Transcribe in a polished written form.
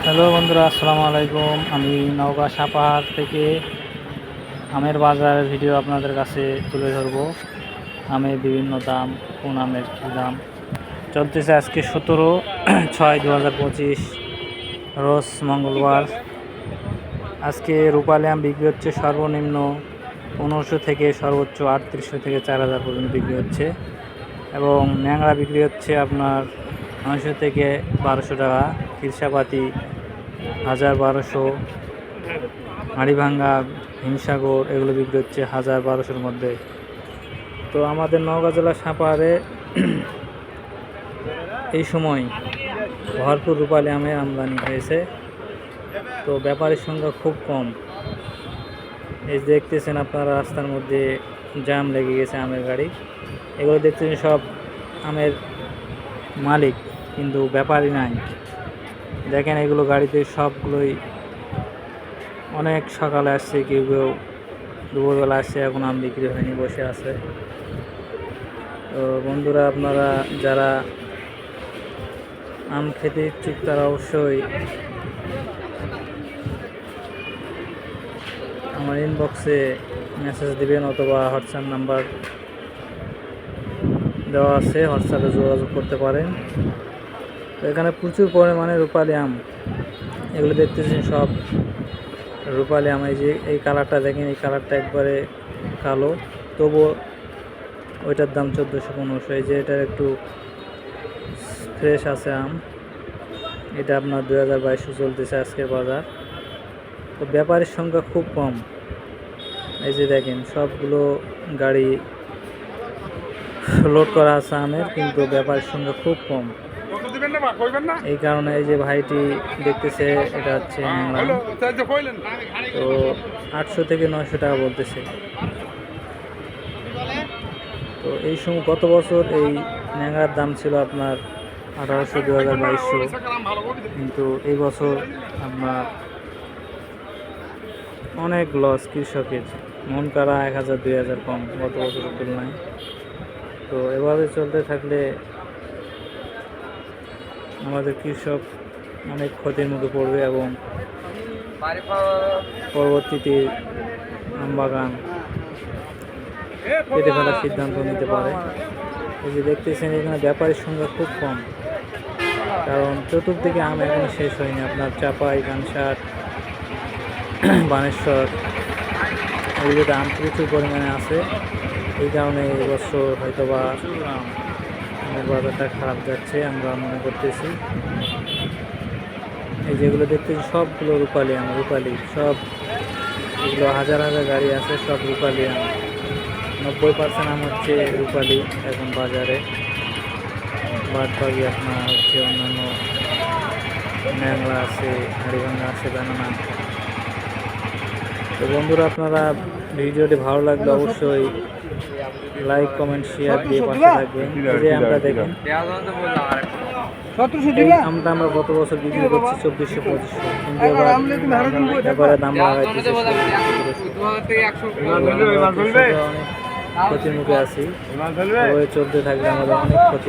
Hello বন্ধুরা, আসসালামু আলাইকুম। আমি নওগাঁ সাপাহার থেকে আমের বাজারের ভিডিও আপনাদের কাছে তুলে ধরব। আমের বিভিন্ন দাম, কোন আমের কী দাম চলতেছে। আজকে 17/6/2025 রোজ মঙ্গলবার। আজকে রূপালী আম বিক্রি হচ্ছে সর্বনিম্ন 1500 থেকে সর্বোচ্চ 3800 থেকে 4000 পর্যন্ত বিক্রি হচ্ছে, এবং ন্যাংরা বিক্রি হচ্ছে আপনার 900 থেকে 1200 টাকা। খিরসাপাতি 1000-1200, হাড়িভাঙ্গা, হিমসাগর এগুলো বিক্রি হচ্ছে 1000-1200-র মধ্যে। তো আমাদের নওগাঁ জেলার সাপাহারে এই সময় ভরপুর রূপালী আমের আমদানি হয়েছে। তো ব্যাপারীর সংখ্যা খুব কম। এই দেখতেছেন আপনারা, রাস্তার মধ্যে জ্যাম লেগে গেছে আমের গাড়ি। এগুলো দেখতেছেন সব আমের মালিক, কিন্তু ব্যাপারী নাই। দেখেন এগুলো গাড়িতে সবগুলোই অনেক সকালে আসছে, কেউ কেউ দুপুরবেলা আসছে, এখন আম বিক্রি হয়নি, বসে আছে। তো বন্ধুরা, আপনারা যারা আম খেতে ইচ্ছুক তারা অবশ্যই আমার ইনবক্সে মেসেজ দিবেন, অথবা হোয়াটসঅ্যাপ নাম্বার দেওয়া আছে, হোয়াটসঅ্যাপে যোগাযোগ করতে পারেন। তো এখানে প্রচুর পরিমাণে রূপালী আম, এগুলো দেখতেছেন সব রূপালী আম। এই যে এই কালারটা দেখেন, এই কালারটা একবারে কালো, তবুও ওইটার দাম 1400-1500। এই যে এটার একটু ফ্রেশ আছে আম, এটা আপনার 2200 চলতেছে আজকের বাজার। তো ব্যাপারীর সংখ্যা খুব কম। এই যে দেখেন সবগুলো গাড়ি লোড করা আছে আমের, কিন্তু ব্যাপারীর সংখ্যা খুব কম। এই কারণে এই যে ভাইটি দেখতেছে, এটা হচ্ছে ন্যাংরা। তো 800 থেকে 900 টাকা বলতেছে। তো এই সময় গত বছর এই ন্যাংরার দাম ছিল আপনার 1800, 2000-2200, কিন্তু এই বছর আপনার অনেক লস কৃষকের, মন কাড়া 1000-2000 কম গত বছরের তুলনায়। তো এভাবে চলতে থাকলে আমাদের কৃষক অনেক ক্ষতির মুখে পড়বে, এবং পরবর্তীতে আমবাগান কেটে ফেলার সিদ্ধান্ত নিতে পারে। এই যে দেখতেছেন এখানে ব্যাপারীর সংখ্যা খুব কম, কারণ চতুর্দিকে আম এখন শেষ হয়নি। আপনার চাপাই, কানসার, বানেশ্বর এগুলোতে আম প্রচুর পরিমাণে আছে। এই কারণে এবছর হয়তোবা আমের বাজারটা খারাপ যাচ্ছে আমরা মনে করতেছি। এই যেগুলো দেখতেছি সবগুলো রূপালী আম, রূপালী সব, এগুলো হাজার হাজার গাড়ি আছে, সব রূপালী আম। 90% আম হচ্ছে রূপালী এখন বাজারে, বাদ বাকি আপনার হচ্ছে অন্যান্য ন্যাংরা আছে, হাড়িভাঙ্গা আছে, ব্যানানা। তো বন্ধুরা, আপনারা ভিডিওটি ভালো লাগলে অবশ্যই লাইক, কমেন্ট, শেয়ার দিয়ে পাশে থাকবেন। এই যে আমরা দেখেন আমটা আমরা গত বছর বিক্রি করছি 2400-2500, কিন্তু এবারে দাম লাগাইতেছে অনেক ক্ষতির মুখে আছি। চলতে থাকলে আমাদের অনেক ক্ষতি।